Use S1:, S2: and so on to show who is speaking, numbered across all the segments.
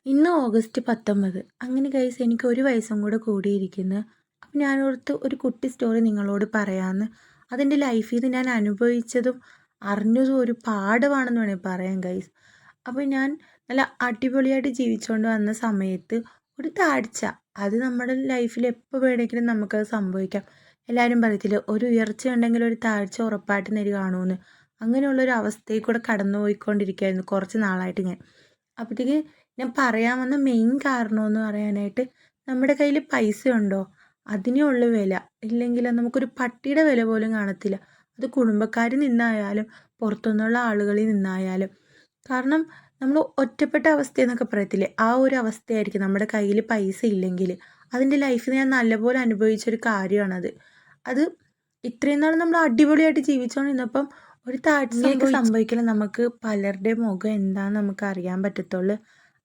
S1: ഇന്ന് ഓഗസ്റ്റ് 19. അങ്ങനെ ഗൈസ് എനിക്ക് ഒരു വയസ്സും കൂടെ കൂടിയിരിക്കുന്നു. അപ്പം ഞാനോർത്ത് ഒരു കുട്ടി സ്റ്റോറി നിങ്ങളോട് പറയാമെന്ന്. അതെൻ്റെ ലൈഫിൽ നിന്ന് ഞാൻ അനുഭവിച്ചതും അറിഞ്ഞതും ഒരു പാഠമാണെന്ന് വേണമെങ്കിൽ പറയാം ഗൈസ്. അപ്പോൾ ഞാൻ നല്ല അടിപൊളിയായിട്ട് ജീവിച്ചുകൊണ്ട് വന്ന സമയത്ത് ഒരു താഴ്ച, അത് നമ്മുടെ ലൈഫിൽ എപ്പോൾ വേണമെങ്കിലും നമുക്കത് സംഭവിക്കാം. എല്ലാവരും പറയത്തില്ല, ഒരു ഉയർച്ച ഉണ്ടെങ്കിൽ ഒരു താഴ്ച ഉറപ്പായിട്ട് നേരി കാണുമെന്ന്. അങ്ങനെയുള്ളൊരു അവസ്ഥയിൽ കൂടെ കടന്നു പോയിക്കൊണ്ടിരിക്കുകയായിരുന്നു കുറച്ച് നാളായിട്ട് ഞാൻ. അപ്പോഴത്തേക്ക് ഞാൻ പറയാൻ വന്ന മെയിൻ കാരണമെന്ന് പറയാനായിട്ട്, നമ്മുടെ കയ്യിൽ പൈസ ഉണ്ടോ അതിനേ ഉള്ളു വില. ഇല്ലെങ്കിൽ നമുക്കൊരു പട്ടിയുടെ വില പോലും കാണത്തില്ല. അത് കുടുംബക്കാരിൽ നിന്നായാലും പുറത്തുനിന്നുള്ള ആളുകളിൽ നിന്നായാലും. കാരണം നമ്മൾ ഒറ്റപ്പെട്ട അവസ്ഥ എന്നൊക്കെ പറയത്തില്ലേ, ആ ഒരു അവസ്ഥയായിരിക്കും നമ്മുടെ കയ്യിൽ പൈസ ഇല്ലെങ്കിൽ. അതിൻ്റെ ലൈഫിൽ ഞാൻ നല്ലപോലെ അനുഭവിച്ചൊരു കാര്യമാണത്. അത് ഇത്രയും നാൾ നമ്മൾ അടിപൊളിയായിട്ട് ജീവിച്ചുകൊണ്ടിരുന്നപ്പം ഒരു താഴ്ചയൊക്കെ സംഭവിക്കില്ല. നമുക്ക് പലരുടെ മുഖം എന്താണെന്ന് നമുക്ക് അറിയാൻ പറ്റത്തുള്ളൂ.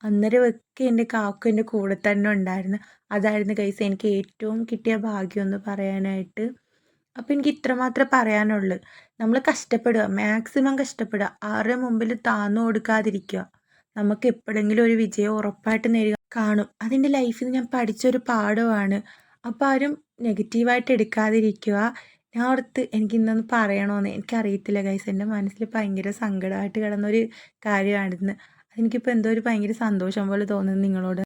S1: അന്നേരമൊക്കെ എൻ്റെ കാക്കു എൻ്റെ കൂടെ തന്നെ ഉണ്ടായിരുന്നു. അതായിരുന്നു ഗൈസ് എനിക്ക് ഏറ്റവും കിട്ടിയ ഭാഗ്യം എന്ന് പറയാനായിട്ട്. അപ്പോൾ എനിക്ക് ഇത്രമാത്രമേ പറയാനുള്ളൂ. നമ്മൾ കഷ്ടപ്പെടുക, മാക്സിമം കഷ്ടപ്പെടുക, ആരുടെ മുമ്പിൽ താന്നു കൊടുക്കാതിരിക്കുക. നമുക്ക് എപ്പോഴെങ്കിലും ഒരു വിജയം ഉറപ്പായിട്ട് നേടുക കാണും. അതിൻ്റെ ലൈഫിൽ നിന്ന് ഞാൻ പഠിച്ചൊരു പാഠമാണ്. അപ്പോൾ ആരും നെഗറ്റീവായിട്ട് എടുക്കാതിരിക്കുക. ഞാൻ ഓർത്ത് എനിക്കിന്നൊന്ന് പറയണമെന്ന്. എനിക്കറിയത്തില്ല ഗൈസ്, എൻ്റെ മനസ്സിൽ ഭയങ്കര സങ്കടമായിട്ട് കിടന്നൊരു കാര്യമാണിന്ന്. അതെനിക്കിപ്പോൾ എന്തോ ഒരു ഭയങ്കര സന്തോഷം പോലെ തോന്നുന്നു നിങ്ങളോട്